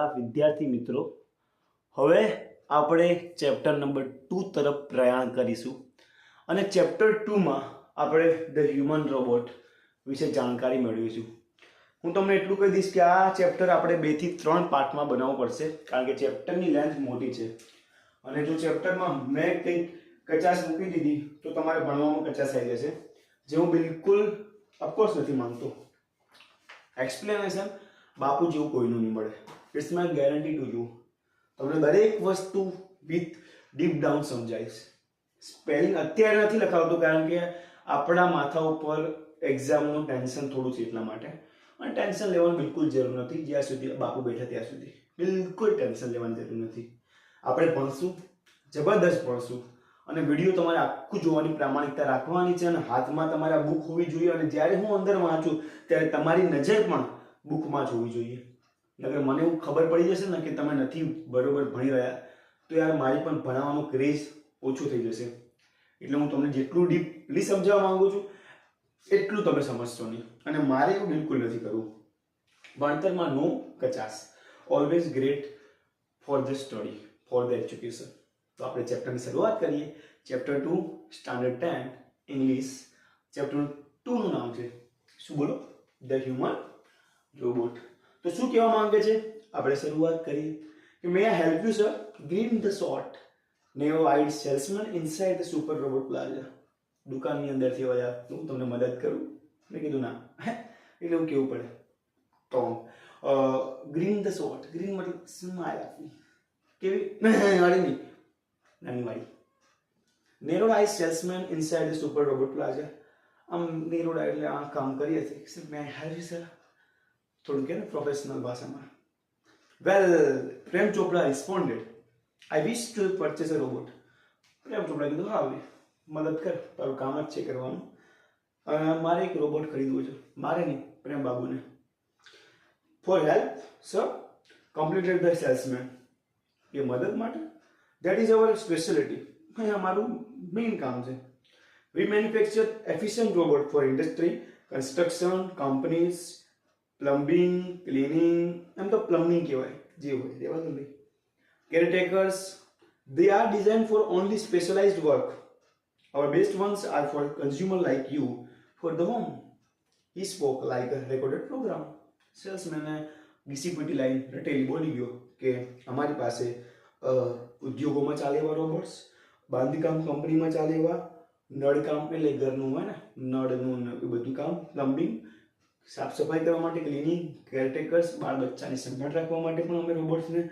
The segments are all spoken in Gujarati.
વાલા વિદ્યાર્થી મિત્રો, હવે આપણે ચેપ્ટર નંબર 2 તરફ પ્રયાણ કરીશું અને ચેપ્ટર 2 માં આપણે ધ હ્યુમન રોબોટ વિશે જાણકારી મેળવીશું. હું તમને એટલું કહી દઈશ કે આ ચેપ્ટર આપણે 2 થી 3 પાર્ટમાં બનાવવું પડશે, કારણ કે ચેપ્ટરની લેન્થ મોટી છે અને જો ચેપ્ટરમાં મેં કંઈક કચાશ મૂકી દીધી તો તમારે ભણવામાં કચાશ આવી જશે, જે હું બિલકુલ ઓફકોર્સ નથી માનતો. એક્સપ્લેનેશન બાપુ જેવું કોઈનું નહીં મળે. It's my guarantee to you. તમને દરેક વસ્તુ વિથ ડીપ ડાઉન સમજાવીશ. સ્પેલિંગ અત્યારે નથી લખાવતો કારણ કે આપણા માથા ઉપર એક્ઝામનું ટેન્શન થોડું છે, એટલા માટે. અને ટેન્શન લેવાની બિલકુલ જરૂર નથી. જ્યાં સુધી બાપુ બેઠા ત્યાં સુધી બિલકુલ ટેન્શન લેવાની જરૂર નથી. આપણે ભણશું, જબરદસ્ત ભણશું અને વિડીયો તમારે આખું જોવાની પ્રામાણિકતા રાખવાની છે અને હાથમાં તમારા બુક હોવી જોઈએ. અને જ્યારે હું અંદર વાંચું ત્યારે તમારી નજર પણ બુકમાં જ હોવી જોઈએ. નકર મને એવું ખબર પડી જશે ને કે તમે નથી બરોબર ભણી રહ્યા, તો યાર મારી પણ ભણાવવાનો ક્રેઝ ઓછો થઈ જશે. એટલે હું તમને જેટલું ડીપલી સમજાવવા માંગુ છું એટલું તમે સમજશો નહીં, અને મારે એવું બિલકુલ નથી કરવું. ભણતરમાં નો કચાશ, always great for the study, for the education. તો આપણે ચેપ્ટરની શરૂઆત કરીએ. Chapter 2 standard 10 English. ચેપ્ટર 2 નું નામ છે શું બોલો? The human robot. તો શું કહેવા માંગે છે? આપણે શરૂઆત કરીએ કે may I help you sir? Grin the short narrow eyed salesman inside the super robot plaza. દુકાનની અંદરથી આવ્યા, હું તમને મદદ કરું? મેં કીધું ના, એટલે એવું કેવું પડે. તો ગ્રીન ધ શોર્ટ, ગ્રીન મતલબ સ્માઇલ આપવી, કેવી વાળી નહીં, નાની વાળી. Narrow eyed salesman inside the super robot plaza. આમ નેરોડ આઈ એટલે આ કામ કરીએ છીએ. Sir may I help you sir? થોડું કે ને પ્રોફેશનલ ભાષામાં. Well, Prem Chopra responded, I wish to purchase a robot. Prem Chopra કીધું હા હવે મદદ કર, તારું કામ જ છે કરવાનું. મારે એક રોબોટ ખરીદવો છે. મારે નહીં, પ્રેમ બાબુને. For help sir completed the salesman. એ મદદ માટે. That is our speciality. અહીંયા મારું મેઇન કામ છે. We manufacture efficient robot for industry, construction, companies, plumbing, cleaning. એમ તો પ્લમ્બિંગ કહેવાય, જે હોય રેવા દો ભાઈ. Caretakers, they are designed for only specialized work. Our best ones are for consumer like you, for the home. He spoke like a recorded program. Salesman ડીસીપીટી લાઈન રટેલી બોલી ગયો કે અમારી પાસે ઉદ્યોગોમાં ચાલે એવા રોબોટ્સ, બાંધકામ કંપનીમાં ચાલે એવા, નળકામ એટલે ઘરનું હોય ને નળનું એ બધું કામ, પ્લમ્બિંગ, સાફ સફાઈ કરવા માટે, ક્લિનિંગ, કેરટેકર્સ, બાળ બચ્ચાની સંભાળ રાખવા માટે પણ અમે રોબોટ્સને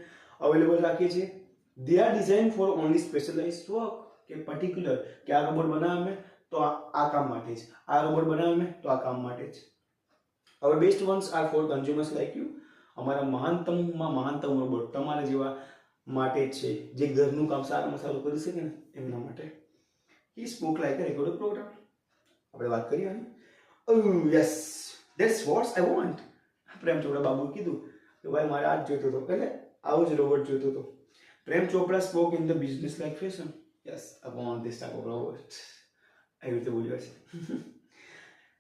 અવેલેબલ રાખીએ છીએ. They are design four only specialized work. કે પર્ટિક્યુલર કે આ રોબોટ બનાવે મેં તો આ કામ માટે જ, આ રોબોટ બનાવે મેં તો આ કામ માટે જ. our best ones are for consumers like you. અમારા મહાનતમમાં મહાનતમ રોબોટ તમારા જેવા માટે છે, જે ઘરનું કામ સારામાં સારું કરી શકે ને એમના માટે. he spoke like a recorded program. આપણે વાત કરીએ ને. oh yes, that's what I want. પ્રેમ ચોપડા બાબુ કીધું કે ભાઈ મારે આ જ જોઈતો હતો, એટલે આવું જ રોબોટ જોઈતો હતો. પ્રેમ ચોપડા spoke in the business like fashion. yes, I want this type of robot. આવી રીતે બોલ્યો છે.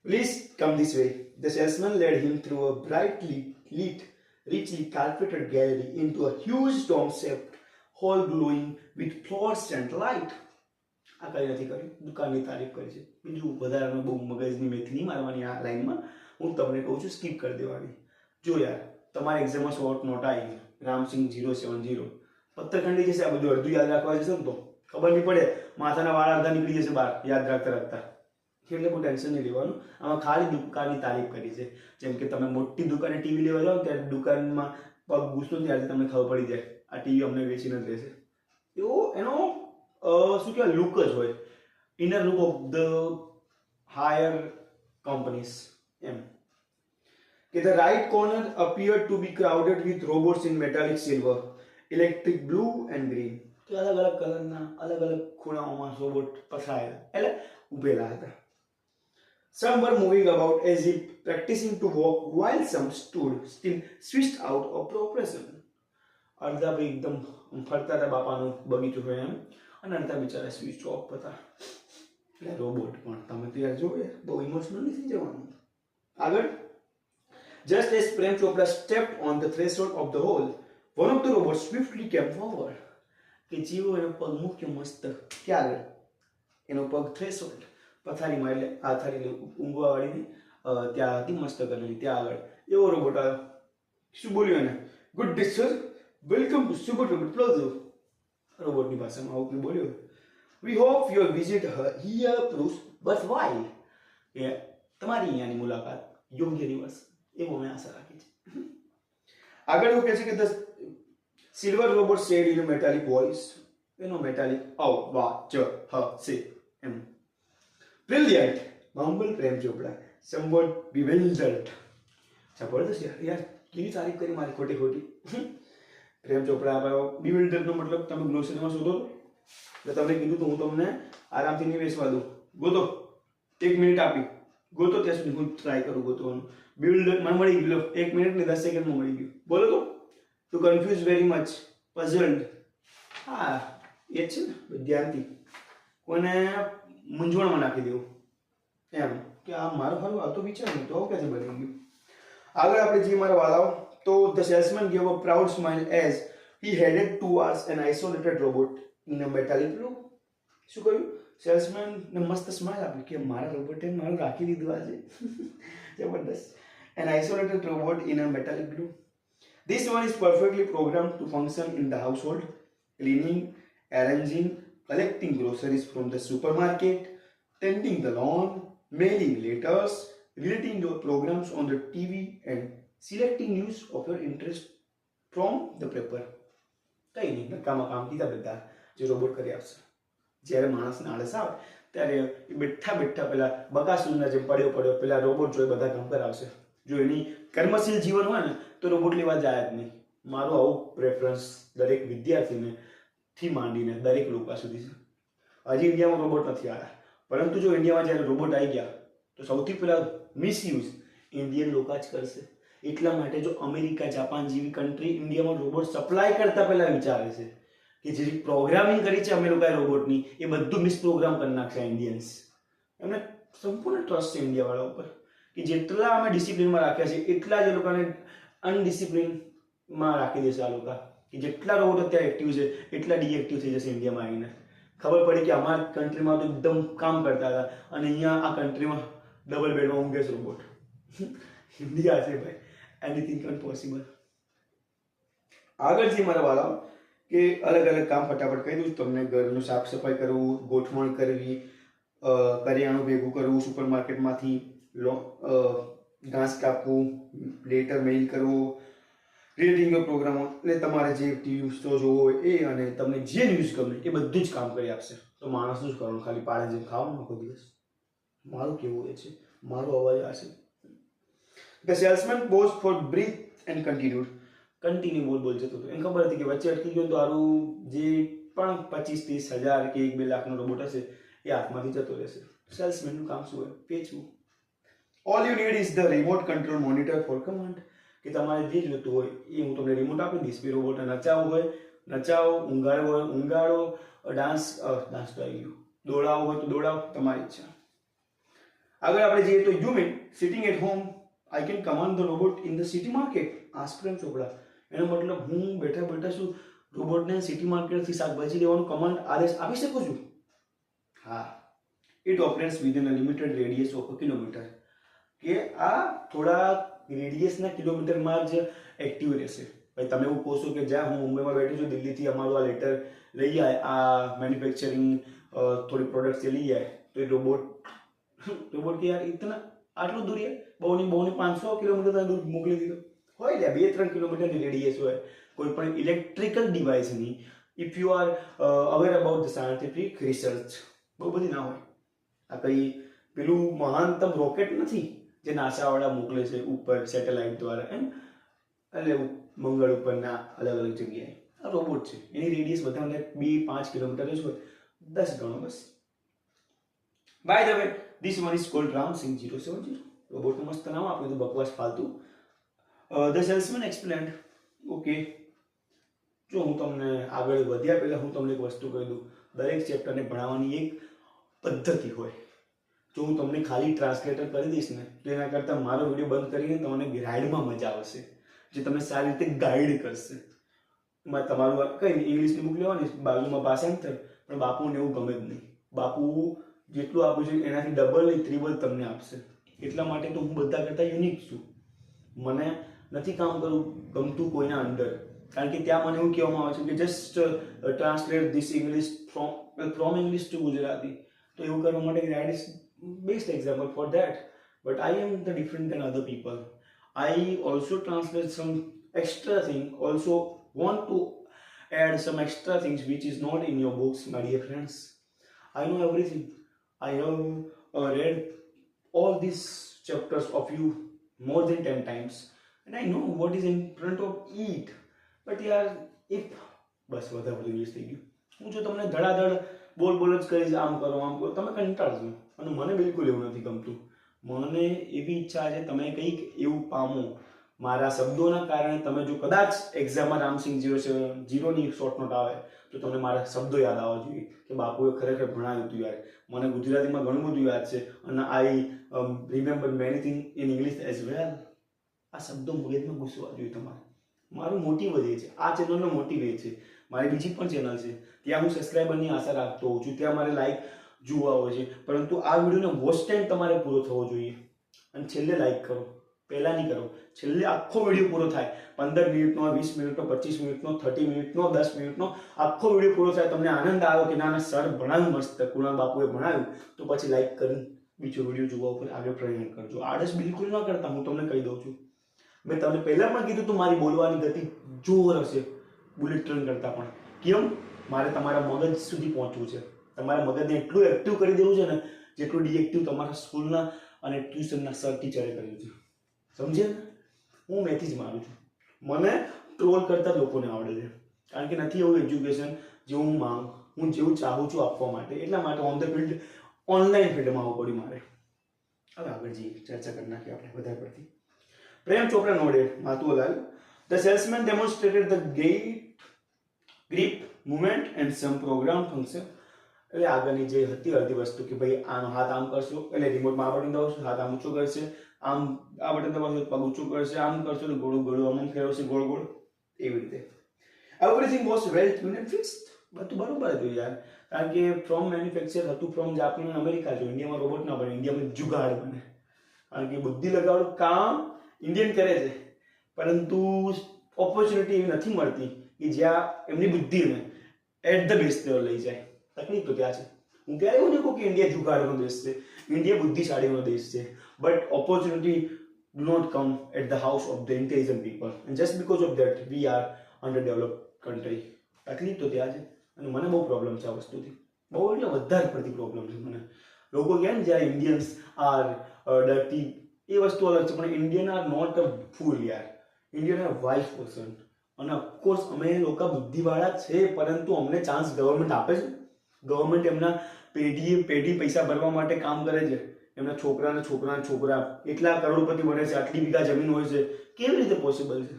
Please come this way. The salesman led him through a brightly lit, richly carpeted gallery into a huge dome-shaped hall glowing with fluorescent light. આ કઈ નથી કર્યું, દુકાનની તારીફ કરી છે. બીજું વધારાનું બહુ મગજની મેથી નહીં મારવાની આ લાઈનમાં. હું તમને કહું છું સ્કીપ કરી દેવાની. જો યાર તમારી એક્ઝામમાં શોર્ટ નોટ આવી રામસિંહ 070, પત્રખંડી જશે, આ બધું અડધું યાદ રાખવા જશે ને તો ખબર નહીં પડે, માથાના વાળ અડધા નીકળી જશે બહાર યાદ રાખતા રાખતા. એટલે બહુ ટેન્શન નહીં લેવાનું. આમાં ખાલી દુકાનની તારીફ કરી છે. જેમ કે તમે મોટી દુકાને ટીવી લેવા જાઓ ત્યારે દુકાનમાં પગ ઘૂસતો ત્યારથી તમને ખબર પડી જાય આ ટીવી અમને વેચીને જ રહેશે. એવો એનો શું કહેવાય લુક જ હોય, inner look of the higher companies. એમ કે the right corner appear to be crowded with robots in metallic silver, electric blue and green. તો અલગ અલગ કલરના અલગ અલગ ખૂણાઓમાં રોબોટ પથરાયેલા એટલે ઉભેલા હતા. Some were moving about as if practicing to walk, while some stood still, switched out of operation. અડધા ભાઈ એકદમ ફરતા હતા બાપાનું બગીચું હોય એમ, અને અડધા બિચારા સ્વિચ ઓફ હતા. એટલે રોબોટ પણ તમે તો યાર જો યાર બહુ ઇમોશનલ નથી જવાનું. આગળ. Just as Prem Chopra stepped on the threshold of the hall, one of the robot સ્વિફ્ટલી કેમ ફોરવર્ડ, કે જેવો એનો પગ મૂક્યો મસ્ત ક્યાં આગળ, એનો પગ થ્રેશોલ્ડ પથારીમાં, એટલે આ થારી ઊંઘવા વાળીની ત્યાં હતી મસ્ત કરેલી ત્યાં આગળ, એવો રોબોટ આવ્યો. શું બોલ્યો એને? Good day sir, welcome to super robot plaza. રોબોટની ભાષામાં આવું બોલ્યો. We hope your visit here proves but why, કે તમારી અહીંયાની મુલાકાત યોગ્ય દિવસ એવો મેં આશા રાખી છે. આગળ એવું કહે છે કે the silver robot sad in metallic voice, એનો મેટાલિક અવાજ હશે એમ. બ્રિલિયન્ટ મમ્બલ પ્રેમ ચોપડા somewhat bewildered. જબરદસ્ત યાર, કેવી તારીફ કરી મારી ખોટી ખોટી. પ્રેમ ચોપડા આપ્યો. bewildered નો મતલબ તમે ગ્લોસરીમાં શોધો એટલે તમને કીધું તો હું તમને આરામથી નહીં બેસવા દઉં. ગોતો, 1 મિનિટ આપી ગોતો, ત્યાં સુધી હું ટ્રાય કરું ગોતવાનું. bewildered મને મળી ગયું, 1 મિનિટ ને 10 સેકન્ડમાં મળી ગયું. બોલો તો. Too confuse very much, puzzled. હા એ જ છે ને વિદ્યાર્થી, કોને મૂંઝવણમાં નાખી દેવું એમ, કે આ મારો ફરવા આ તો વિચાર નહીં તો આવું ક્યાંથી બની ગયું. આગળ આપણે જે મારા વાલાઓ, તો the salesman gave a proud smile as he headed towards an isolated robot in a metallic blue. શું કહ્યું? સેલ્સમેન ને મસ્ત સ્માઇલ આપી કે મારા રોબોટે મારું રાખી દીધું આજે. જબરદસ્ત. An isolated robot in a metallic blue. This one is perfectly programmed to function in the household, cleaning, arranging, collecting groceries from the supermarket, tending the lawn, mailing letters, relating your programs on the TV, and selecting news of your interest from the paper. કઈ નહીં, નકામા કામ કીધા બધા જે રોબોટ કરી આપશે. જ્યારે માણસને આળસ આવે ત્યારે એ બેઠા બેઠા પેલા બકાસુરના જેમ પડ્યો પેલા રોબોટ જોઈ બધા કામ કરાવશે. જો એની કર્મશીલ જીવન હોય ને તો રોબોટ લેવા જાય જ નહીં. મારું આવું પ્રેફરન્સ દરેક વિદ્યાર્થીને થી માંડીને દરેક લોકો સુધી છે. હજી ઇન્ડિયામાં રોબોટ નથી આવ્યા, પરંતુ જો ઇન્ડિયામાં જ્યારે રોબોટ આવી ગયા તો સૌથી પહેલાં મિસયુઝ ઇન્ડિયન લોકો જ કરશે. એટલા માટે જો અમેરિકા, જાપાન જેવી કન્ટ્રી ઇન્ડિયામાં રોબોટ સપ્લાય કરતા પહેલાં વિચારે છે કે જે પ્રોગ્રામિંગ કરી છે અમે લોકોએ રોબોટની એ બધું મિસપ્રોગ્રામ કરી નાખશે ઇન્ડિયન્સ. એમને સંપૂર્ણ ટ્રસ્ટ છે ઇન્ડિયાવાળા ઉપર કે જેટલા અમે ડિસિપ્લિનમાં રાખ્યા છે એટલા જ એ લોકોને અનડિસિપ્લિનમાં રાખી દેશે આ લોકો. કે જેટલા રોબોટ અત્યારે એક્ટિવ છે એટલા ડીએક્ટિવ થઈ જશે ઇન્ડિયામાં આવીને. ખબર પડી કે અમારા કન્ટ્રીમાં તો એકદમ કામ કરતા હતા અને અહીંયા આ કન્ટ્રીમાં ડબલ બેડમાં ઊંઘે છે રોબોટ. ઇન્ડિયા છે ભાઈ, એનીથિંગ કેન પોસિબલ. આગળ છે મારા વાળા કે અલગ અલગ કામ ફટાફટ કહી દઉં તમને. ઘરનું સાફ સફાઈ કરવું, ગોઠવણ કરવી, કરિયાણું ભેગું કરવું સુપર માર્કેટમાંથી, ઘાસ કાપવું, લેટર મેઇલ કરવું, રીડિંગ પ્રોગ્રામો, એટલે તમારે જે ટીવી શો જોવો હોય એ અને તમને જે ન્યૂઝ ગમે એ બધું જ કામ કરી આપશે. તો માણસનું જ કરવાનું, ખાલી પાડે જેમ ખાવાનું આખો દિવસ. મારું કેવું એ છે, મારો અવાજ આ છે. The salesman pause for breath and continue બોલ જતો હતો. એને ખબર હતી કે વચ્ચે અટકી ગયો તો સારું જે પણ 25-30 હજાર કે 1-2 લાખનો રોબોટ હશે એ હાથમાંથી જતો રહેશે. સેલ્સમેનનું કામ શું હોય? વેચવું. All you need is the remote control monitor for command, કે તમારે જે જોતું હોય એ હું તમને રિમોટ આપી દઈશ. એ રોબોટને નચાવવું હોય નચાવો, ઊંઘાડવો હોય ઊંઘાડો, ડાન્સ તો આવી ગયું, દોડાવવું હોય તો દોડાવો, તમારી ઈચ્છા. આગળ આપણે જઈએ તો you mean sitting at home I can command the robot in the city market. આસ્પ્રેમ ચોપડા, એનો મતલબ હું બેઠા બેઠા શું રોબોટને સિટી માર્કેટથી શાકભાજી લેવાનું કમાન્ડ આદેશ આપી શકું છું. હા, it operates within a limited radius of a kilometre, કે આ થોડા રેડિયસના કિલોમીટરમાં જ એક્ટિવ રહેશે. ભાઈ તમે એવું કહો છો કે જ્યાં હું મુંબઈમાં બેઠું છું, દિલ્હીથી અમારું આ લેટર લઈ જાય, આ મેન્યુફેક્ચરિંગ થોડી પ્રોડક્ટ્સ લઈ જાય, તો એ રોબોટ કે યાર ઇતના આટલું દૂર યાર બહુ નહીં 500 કિલોમીટર દૂર મોકલી દીધો હોય, લે 2-3 કિલોમીટરની રેડિયસ હોય કોઈ પણ ઇલેક્ટ્રિકલ ડિવાઇસની. If you are aware about the scientific research, બહુ બધી ના હોય. આ કંઈ પેલું મહાનતમ રોકેટ નથી જે નાસાવાળા મોકલે છે ઉપર સેટેલાઇટ દ્વારા એમ, એટલે મંગળ ઉપરના અલગ અલગ જગ્યાએ. આ રોબોટ છે, એની રેડિયસ બધાને 2-5 કિલોમીટર જ હોય, 10 ગણો બસ. By the way this one is called Ramsingh 070. રોબોટનું મસ્ત નામ આપ્યું હતું, બકવાસ ફાલતુ. The salesman explained. ઓકે, જો હું તમને આગળ વધ્યા પહેલાં હું તમને એક વસ્તુ કહી દઉં. દરેક ચેપ્ટરને ભણાવવાની એક પદ્ધતિ હોય. જો હું તમને ખાલી ટ્રાન્સલેટર કરી દઈશ ને તો એના કરતાં મારો વિડીયો બંધ કરીને તમને રાઇડમાં મજા આવશે, જે તમને સારી રીતે ગાઈડ કરશે. તમારું કંઈ નહીં, ઇંગ્લિશની બુક લેવાની, બાજુમાં ભાષાંતર, પણ બાપુને એવું ગમે જ નહીં. બાપુ જેટલું આપું છે એનાથી ડબલ નહીં ત્રિબલ તમને આપશે. એટલા માટે તો હું બધા કરતાં યુનિક છું. મને નથી કામ કરવું ગમતું કોઈના અંડર, કારણ કે ત્યાં મને એવું કહેવામાં આવે છે કે just translate this English from English to Gujarati. તો એવું કરવા માટે that is best example for that. But I am the different than other people. I also translate some extra thing, also want to add some extra things which is not in your books, my dear friends. I know everything. I have read all these chapters of you more than 10 times and I know what is in front of it. But yaar, if બસ વધારે બધું યુઝ થઈ ગયું. હું જો તમને ધડાધડ બોલ જ કરીશ, આમ કરો તમે કંટાળશો, અને મને બિલકુલ એવું નથી ગમતું. મને એવી ઈચ્છા છે તમે કંઈક એવું પામો મારા શબ્દોના કારણે. તમે જો કદાચ એક્ઝામમાં રામસિંહ 070ની શોર્ટ નોટ આવે તો તમને મારા શબ્દો યાદ આવવા જોઈએ કે બાપુએ ખરેખર ભણાવ્યું હતું યાર. મને ગુજરાતીમાં ઘણું બધું યાદ છે અને I remember many thing in English as well. આ શબ્દો મગજમાં ઘૂસવા જોઈએ તમારે. મારું મોટિવ એ છે, આ ચેનલનો મોટિવ એ છે. મારી બીજી પણ ચેનલ છે, ત્યાં હું સબસ્ક્રાઈબરની આશા રાખતો હોઉં છું, ત્યાં મારે લાઈક જોવા હોય છે, પરંતુ આ વિડીયોનો વોચ ટાઈમ તમારે પૂરો થવો જોઈએ. અને છેલ્લે લાઈક કરો, પહેલાં નહીં કરો, છેલ્લે આખો વિડીયો પૂરો થાય, 15 મિનિટનો, 20 મિનિટનો, 25 મિનિટનો, 30 મિનિટનો, 10 મિનિટનો આખો વિડીયો પૂરો થાય, તમને આનંદ આવ્યો કે ના સર ભણાવ્યું મસ્ત, કુણાલ બાપુએ ભણાવ્યું, તો પછી લાઈક કરીને બીજો વિડીયો જોવા ઉપર આગળ પ્રયાણ કરજો. આળસ બિલકુલ ન કરતા, હું તમને કહી દઉં છું. મેં તમને પહેલાં પણ કીધું તું મારી બોલવાની ગતિ જોર હશે બુલેટ ટ્રેન કરતાં પણ. કેમ? મારે તમારા મગજ સુધી પહોંચવું છે, તમારા મગજને એટલું એક્ટિવ કરી દેવું છે ને જેટલું ડિએક્ટિવ તમારા સ્કૂલના અને ટ્યુશનના સર ટીચરે કર્યું છે. સમજે ને? હું મેથી જ મારું છું. મને ટ્રોલ કરતા લોકોને આવડે છે, કારણ કે નથી એવું એજ્યુકેશન જેવું હું જેવું ચાહું છું આપવા માટે. એટલા માટે ઓન ધ ફિલ્ડ, ઓનલાઈન ફિલ્ડમાં આવવું પડ્યું મારે. હવે આગળ જઈએ, ચર્ચા કરી નાખીએ આપણે વધારે પડતી. Prem Chopra nodded માતુલાલ. The salesman demonstrated the gait, grip, movement and some program function. એટલે આગળની જે હતી અડધી વસ્તુ કે ભાઈ આનો હાથ આમ કરશો એટલે રિમોટમાં આ બટન દબાવશો, હાથ આમ ઊંચો કરશે, આમ આ બટન દબાવશો પગ ઊંચું કરશે, આમ કરશો તો ગોળું આમ ફેરવશે, ગોળ એવી રીતે. Everything was well tuned and fixed. બધું બરોબર હતું યાર, કારણ કે ફ્રોમ મેન્યુફેક્ચર હતું ફ્રોમ જાપાન અમેરિકા. જો ઇન્ડિયામાં રોબોટ ના બને, ઇન્ડિયામાં જુગાડ બને, કારણ કે બુદ્ધિ લગાવવાનું કામ ઇન્ડિયન કરે છે, પરંતુ ઓપોર્ચ્યુનિટી એવી નથી મળતી કે જ્યાં એમની બુદ્ધિને એટ ધ બેસ્ટ લેવલ લઈ જાય. તકલીફ તો ત્યાં છે. હું ક્યારે એવું નહીં કહું કે ઇન્ડિયા જુગાડનો દેશ છે, ઇન્ડિયા બુદ્ધિશાળીનો દેશ છે, but opportunity do not come at the house of the intelligent people, and just because of that we are underdeveloped country. તકલીફ તો ત્યાં છે, અને મને બહુ પ્રોબ્લેમ છે આ વસ્તુથી, બહુ એટલે વધારે પડતી પ્રોબ્લેમ છે મને. લોકો કહે ને જ્યારે ઇન્ડિયન્સ આર ડર્ટી, એ વસ્તુ અલગ છે, પણ Indian are not a fool યાર. Indian are wise person. અને ઓફકોર્સ અમે લોકો બુદ્ધિવાળા છે, પરંતુ અમને ચાન્સ ગવર્મેન્ટ આપે છે. ગવર્મેન્ટ એમના પેઢી પૈસા ભરવા માટે કામ કરે છે. એમના છોકરા એટલા કરોડપતિ બને છે, આટલી વીઘા જમીન હોય છે. કેવી રીતે પોસિબલ છે?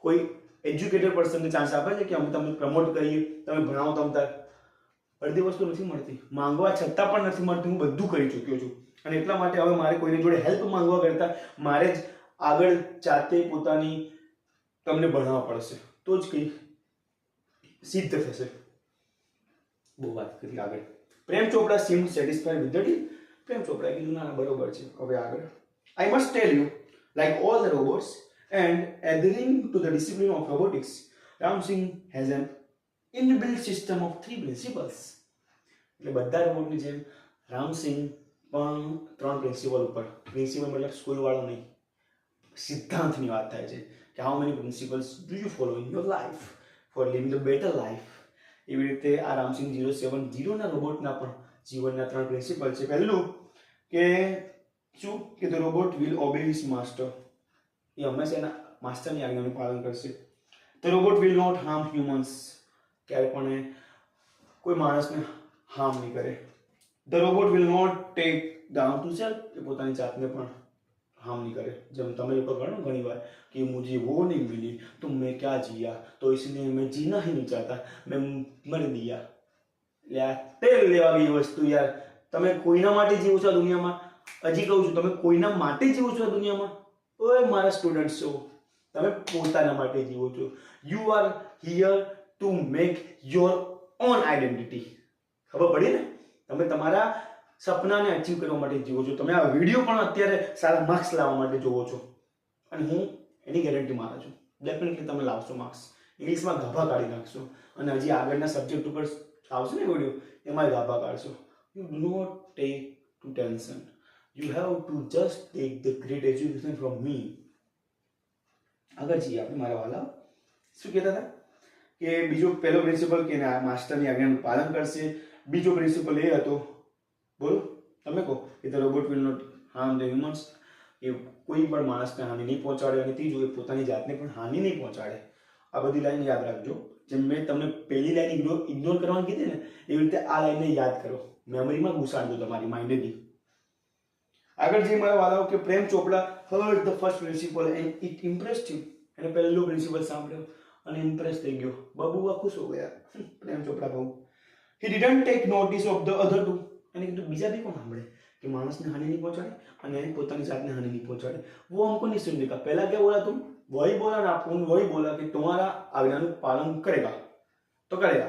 કોઈ એજ્યુકેટેડ પર્સનને ચાન્સ આપે છે કે અમે તમને પ્રમોટ કરીએ, તમે ભણાવો તમતાર? અડધી વસ્તુ નથી મળતી, માંગવા છતાં પણ નથી મળતી. હું બધું કરી ચૂક્યો છું, અને એટલા માટે હવે મારે કોઈની જોડે હેલ્પ માંગવા કરતાં મારે જ આગળ જાતે પોતાની તમને ભણાવવા પડશે, તો જ કંઈ સિદ્ધ થશે. બહુ વાત કરી આગળ. પ્રેમ ચોપડા seemed satisfied with the deal. પ્રેમ ચોપડા કીધું ના બરોબર છે. હવે આગળ. I must tell you, like all the robots and adhering to the discipline of robotics, Ram Singh has an inbuilt system of 3 principles. એટલે બધા રોબોટની જેમ રામસિંહ પણ 3 પ્રિન્સિપલ ઉપર, પ્રિન્સિપલ મતલબ સ્કૂલ વાળો નહીં, સિદ્ધાંતની વાત થાય છે કે how many principles do you follow in your life for living the better life. એવી રીતે આ રામસિંહ 070ના રોબોટના પણ જીવનના 3 પ્રિન્સિપલ છે. પહેલું કે શું કે the robot will obey his master. એ હંમેશા એના માસ્ટરની આજ્ઞાનું પાલન કરશે. The robot will not harm humans. ક્યારે પણ કોઈ માણસને હાર્મ નહીં કરે. The robot will not take down to self. એ પોતાની જાતને પણ હાર્મ नहीं करे. जब તમે લોકો ઘણો ઘણી વાર कि मुझे वो नहीं मिली तो मैं क्या जिया, तो इसलिए मैं जीना ही नहीं चाहता, मैं मर दिया. યાર તેલ લેવા ગઈ વસ્તુ યાર. તમે કોઈના માટે જીવો છો આ દુનિયામાં? હજી કહું છું, તમે કોઈના માટે જીવો છો આ દુનિયામાં? ઓય મારા સ્ટુડન્ટ્સ છો, તમે પોતાના માટે જીવો છો. You are here to make your own identity. ખબર પડી ને? તમે તમારા સપનાને અચીવ કરવા માટે જીવો છો. તમે આ વિડીયો પણ અત્યારે સારા માર્ક્સ લાવવા માટે જોવો છો અને હું એની ગેરંટી મારું છું. ડેફિનેટલી તમે લાવશો માર્ક્સ. ઇંગ્લિશમાં ગાભા કાઢી નાખશો અને હજી આગળના સબ્જેક્ટ ઉપર આવશે ને વિડીયો એમાં ગાભા કાઢશો. You do not take to tension. You have to just take the great education from me. આગળ જઈએ આપણે મારા વાલા. શું કહેતા હતા કે બીજો પહેલો પ્રિન્સિપલ કે માસ્ટરની આજ્ઞાનું પાલન કરશે. બીજો પ્રિન્સિપલ એ હતો, બોલો તમે કહો, કે the robot will not harm the humans. એ કોઈ પણ માણસને હાનિ નહીં પહોંચાડે અને ત્રીજું એ પોતાની જાતને પણ હાનિ નહીં પહોંચાડે. આ બધી લાઈન યાદ રાખજો. જેમ મેં તમને પહેલી લાઈન ઇગ્નોર કરવાની કીધી ને એવી રીતે આ લાઈનને યાદ કરો, મેમરીમાં ઘુસાડજો તમારી માઇન્ડની. આગળ જે મારા વાલાઓ કે Prem Chopra heard the first principle and it impressed him. એને પહેલો પ્રિન્સિપલ સાંભળ્યો અને ઇમ્પ્રેસ થઈ ગયો. બબુઆ ખુશ હો ગયા. પ્રેમ ચોપડા બહુ. He didn't take notice of the other two. એને કીધું બીજા બી કોણ સાંભળે कि मानस ने हानि नहीं पहुंचाड़े અને પોતાની જાતને હાनि नहीं पहुंचाड़े. वो हमको नहीं सुनने का. पहला क्या बोला तुम? वही बोला ना आपको, वही बोला कि तुम्हारा आज्ञा पालन करेगा तो करेगा.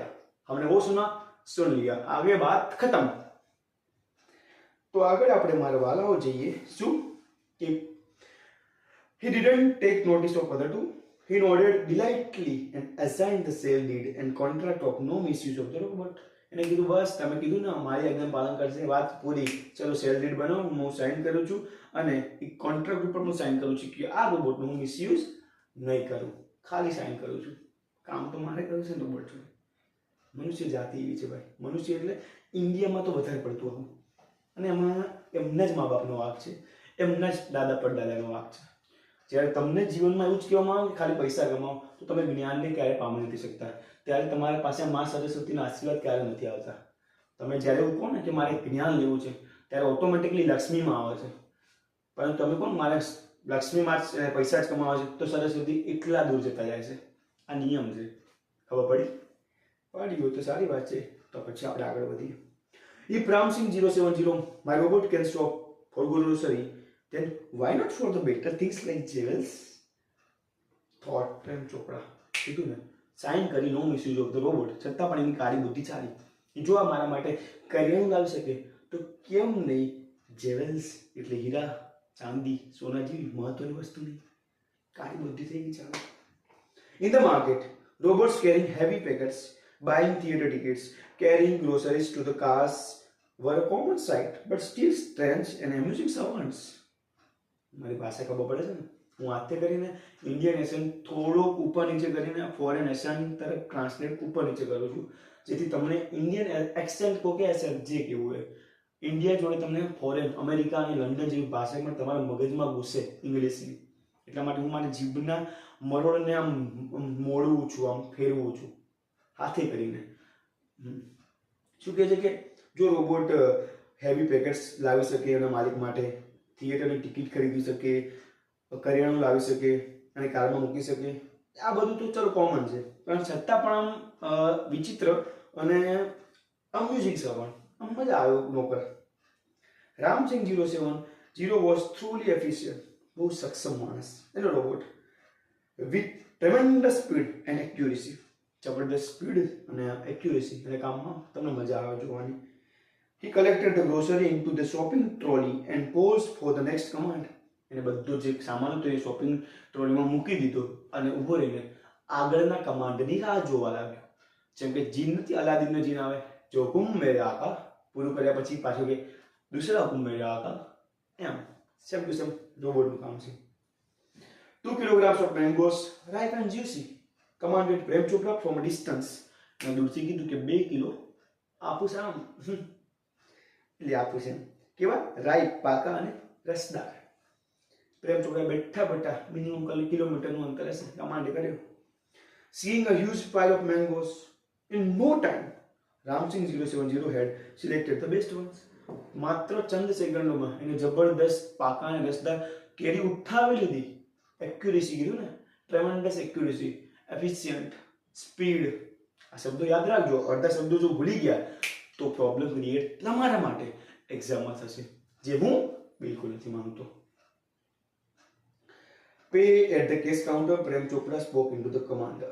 हमने वो सुना, सुन लिया, आगे बात खत्म. तो આગળ આપણે મારા વાલાઓ જઈએ. શું કે he didn't take notice of other two. He nodded delightedly and assigned the sale deed and contract of no misuse of the robot. એને કીધું બસ તમે કીધું ને મારી આજ્ઞા પાલન કરશે, વાત પૂરી, ચલો સેલ ડીડ બનાવો, હું સાઇન કરું છું અને એક કોન્ટ્રાક્ટ ઉપર હું સાઇન કરું છું કે આ રોબોટનો હું મિસયુઝ નહીં કરું, ખાલી સાઇન કરું છું. કામ તો મારે કર્યું છે ને રોબોટ જોડે. મનુષ્ય જાતિ એવી છે ભાઈ. મનુષ્ય એટલે ઇન્ડિયામાં તો વધારે પડતું આવું અને એમાં એમના જ મા બાપનો વાંક છે, એમના જ દાદા પરદાદાનો વાંક છે. જ્યારે તમને જીવનમાં એવું જ કહેવામાં આવે કે ખાલી પૈસા કમાવો તો તમે જ્ઞાનને ક્યારે પામી નથી શકતા. ત્યારે તમારા પાસે મા સરસ્વતીના આશીર્વાદ ક્યારે નથી આવતા. તમે જ્યારે એવું કહો ને કે મારે જ્ઞાન લેવું છે ત્યારે ઓટોમેટિકલી લક્ષ્મીમાં આવે છે. પરંતુ તમે કહો મારે લક્ષ્મીમાં જ પૈસા જ કમાવા છે તો સરસ્વતી એટલા દૂર જતા જાય છે. આ નિયમ છે. ખબર પડી? પડી હોય તો સારી વાત છે. તો પછી આપણે આગળ વધીએ. If Ramsing 070 my robot can stop for grocery, then why not for the better things like jewels? Thought પ્રેમ ચોપડા કીધું ને, સાઇન કરી નો મિસયુઝ ઓફ ધ રોબોટ. છતાં પણ એની કાળી બુદ્ધિ ચાલી. જો આ મારા માટે કરિયાણું લાવી શકે તો કેમ નહીં જેવેલ્સ એટલે હીરા, ચાંદી, સોના જેવી મહત્વની વસ્તુ નહીં. કાળી બુદ્ધિ થઈ ગઈ ચાલો. In the market, robots carrying heavy packets, buying theater tickets, carrying groceries to the cars were a common sight, but still strange and amusing servants. મારી ભાષા ખબર પડે છે ને, હું હાથે કરીને ઇન્ડિયન એસન થોડોક ઉપર નીચે કરીને ફોરેન એસન તરફ ટ્રાન્સલેટ ઉપર નીચે કરું છું, જેથી તમને ઇન્ડિયન એક્સેન્ટ કહો કે એસેન્ટ જે કેવું હોય ઇન્ડિયા જોડે તમને ફોરેન અમેરિકા અને લંડન જેવી ભાષા પણ તમારા મગજમાં ઘૂસે ઇંગ્લિશની. એટલા માટે હું મારી જીભના મરોડને આમ મોડવું છું, આમ ફેરવું છું હાથે કરીને. શું કહે છે કે જો રોબોટ હેવી પેકેટ્સ લાવી શકે એના માલિક માટે, થિયેટરની ટિકિટ ખરીદી શકે, કરિયાણું લાવી શકે અને કારમાં મૂકી શકે, આ બધું તો ચલો કોમન છે, પણ છતાં પણ આમ વિચિત્ર અને અમ્યુઝિંગ સવન આમ મજા આવ્યો નોકર. Ram Singh 070 was truly efficient. બહુ સક્ષમ માણસ એનો robot, with tremendous speed and accuracy. જબરદસ્ત સ્પીડ અને એક્યુરેસી અને કામમાં તમને મજા આવે જોવાની. He collected the grocery into the shopping trolley and paused for the next command. એને બધો જે સામાન હતો એ શોપિંગ ટ્રોલીમાં મૂકી દીધો અને ઊભો રહીને આગળના કમાન્ડની રાહ જોવા લાગ્યો. જેમ કે જીન નથી, અલાદીનનો જીન આવે, જો હુકુમ મેરે આકા, પૂરું કર્યા પછી પાછો કે દૂસરા હુકુમ મેરે આકા, એમ સેમ ટુ સેમ રોબોટનું કામ છે. 2 kilograms of mangoes, ripe and juicy, commanded Prem Chopra from a distance. અને દૂરથી કીધું કે 2 કિલો આપું છે આમ એટલે આપું છે કેવા રાઈપ, પાકા અને રસદાર. પ્રેમ ચોપડા બેઠા બેઠા મિનિમમ કિલોમીટરનું અંતર હશે કમાન્ડ કર્યો. Seeing a huge pile of mangoes, in no time Ramsing 070 had selected the best ones. માત્ર ચંદ સેકન્ડોમાં એને જબરદસ્ત પાકા અને રસદાર કેરી ઉઠાવી લીધી. એક્યુરેસી કીધું ને, ટ્રેમેન્ડસ એક્યુરેસી, એફિશિયન્ટ, સ્પીડ. આ શબ્દો યાદ રાખજો. અડધા શબ્દો જો ભૂલી ગયા તો પ્રોબ્લેમ ક્રિએટ તમારા માટે એક્ઝામમાં થશે, જે હું બિલકુલ નથી માનતો. Pay at the cash counter Prem Chopra spoke into the commander.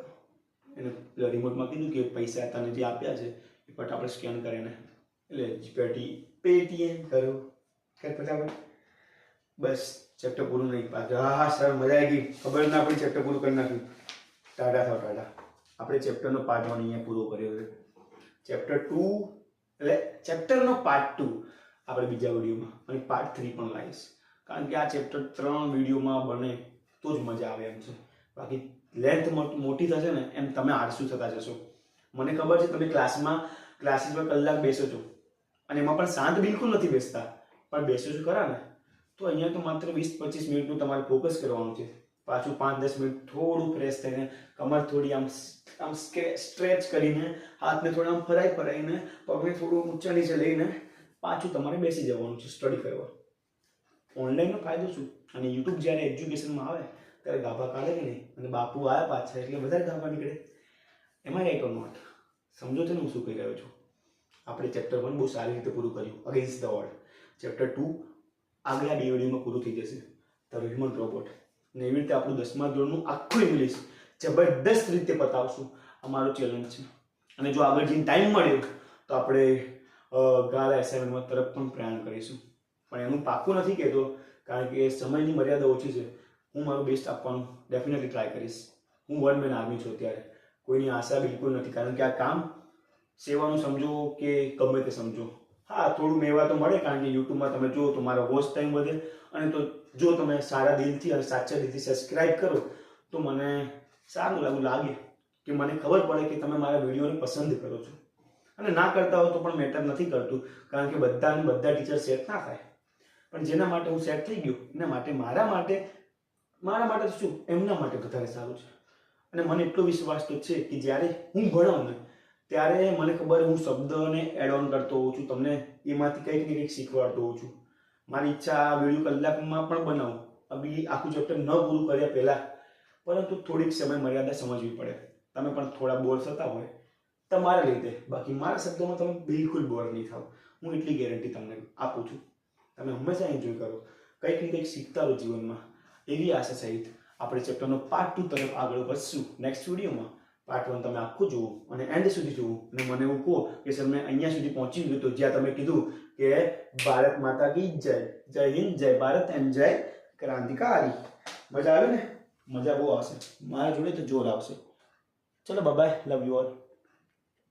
એને રિમોટમાં કીધું કે પૈસા તને જે આપ્યા છે એ ફટાફટ સ્કેન કરીને એટલે પેટીએમ કરો કે ફટાફટ. બસ ચેપ્ટર પૂરું નહીં પાછું. હા સર મજા આવી ગઈ, ખબર ના પડી ચેપ્ટર પૂરું કરી નાખ્યું. ટાટા થાવ ટાટા. આપણે ચેપ્ટરનો પાર્ટ 1 અહીંયા પૂરો કર્યો છે. ચેપ્ટર 2 એટલે ચેપ્ટરનો પાર્ટ 2 આપણે બીજા વિડીયોમાં અને પાર્ટ 3 પણ લાવીશ, કારણ કે આ ચેપ્ટર 3 વિડીયોમાં બને તો જ મજા આવે એમ છે. બાકી લેન્થ મોટી થશે ને એમ તમે આળસુ થતા જશો. મને ખબર છે તમે ક્લાસીસમાં કલાક બેસો છો અને એમાં પણ શાંત બિલકુલ નથી બેસતા, પણ બેસો છો ખરા ને તો અહીંયા તો માત્ર 20-25 મિનિટનું તમારે ફોકસ કરવાનું છે. પાછું 5-10 મિનિટ થોડું ફ્રેશ થઈને કમર થોડી આમ સ્ટ્રેચ કરીને હાથને થોડા આમ ફરાઈને પગને થોડું ઊંચા નીચે લઈને પાછું તમારે બેસી જવાનું છે સ્ટડી કરવા. ઓનલાઈનનો ફાયદો શું, અને યુટ્યુબ જ્યારે એજ્યુકેશનમાં આવે ત્યારે ગાભા કાઢે કે નહીં, અને બાપુ આવ્યા પાછા એટલે વધારે ગાભા નીકળે. એમાં રાઈટ ઓર નોટ? સમજો છો ને હું શું કહી રહ્યો છું? આપણે ચેપ્ટર 1 બહુ સારી રીતે પૂરું કર્યું, અગેન્સ્ટ ધ વર્લ્ડ. ચેપ્ટર 2 આગલા 2 વિડીયોમાં પૂરું થઈ જશે, ધ હ્યુમન રોબોટ. ને એવી રીતે આપણું 10મા ધોરણનું આખું ઇંગ્લિશ જબરદસ્ત રીતે પતાવશું. અમારો ચેલેન્જ છે. અને જો આગળ જઈને ટાઈમ મળ્યો તો આપણે ગાલા એસાઇનમેન્ટ તરફ પણ પ્રયાણ કરીશું, પણ એનું પાક્કું નથી કહેતો કારણ કે સમયની મર્યાદા ઓછી છે. હું મારું બેસ્ટ આપવાનું ડેફિનેટલી ટ્રાય કરીશ. હું વન મેન આર્મી છું અત્યારે, કોઈની આશા બિલકુલ નથી, કારણ કે આ કામ સેવાનું સમજો કે ગમે તે સમજો. હા, થોડું મેવા તો મળે, કારણ કે યુટ્યુબમાં તમે જુઓ તો મારો વોચ ટાઈમ વધે, અને તો જો તમે સારા દિલથી અને સાચા દિલથી સબસ્ક્રાઈબ કરો તો મને સારું લાગે કે મને ખબર પડે કે તમે મારા વિડીયોને પસંદ કરો છો. અને ના કરતા હો તો પણ મેટર નથી કરતું, કારણ કે બધા ટીચર સેટ ના થાય, પણ જેના માટે હું સેટ થઈ ગયો એના માટે મારા માટે તો શું, એમના માટે વધારે સારું છે. અને મને એટલો વિશ્વાસ તો છે કે જ્યારે હું ભણાવું ને ત્યારે મને ખબર હું શબ્દને એડ ઓન કરતો હોઉં છું, તમને એમાંથી કંઈક ને કંઈક શીખવાડતો હોઉં છું. મારી ઈચ્છા આ વિડીયો કલાકમાં પણ બનાવું, અભી આખું ચેપ્ટર ન પૂરું કર્યા પહેલાં, પરંતુ થોડીક સમય મર્યાદા સમજવી પડે. તમે પણ થોડા બોર થતા હોય તમારા લીધે, બાકી મારા શબ્દોમાં તમે બિલકુલ બોર નહીં થાવ, હું એટલી ગેરંટી તમને આપું છું. તમે હંમેશા એન્જોય કરો, કંઈક ને કંઈક શીખતા રહો જીવનમાં, એવી આશા સહિત આપણે ચેપ્ટરનો પાર્ટ 2 તરફ આગળ વધશું નેક્સ્ટ વિડીયોમાં. પાર્ટ 1 તમે આખું જુઓ અને એન્ડ સુધી જુઓ, અને મને એવું કહો કે સર મેં અહીંયા સુધી પહોંચી ગયું તો જ્યાં તમે કીધું કે ભારત માતા કી જય, જય હિન્દ, જય ભારત એન્ડ જય ક્રાંતિકારી. મજા આવે ને? મજા બહુ આવશે, મારા જોડે તો જોર આવશે. ચલો બાય, લવ યુ ઓલ.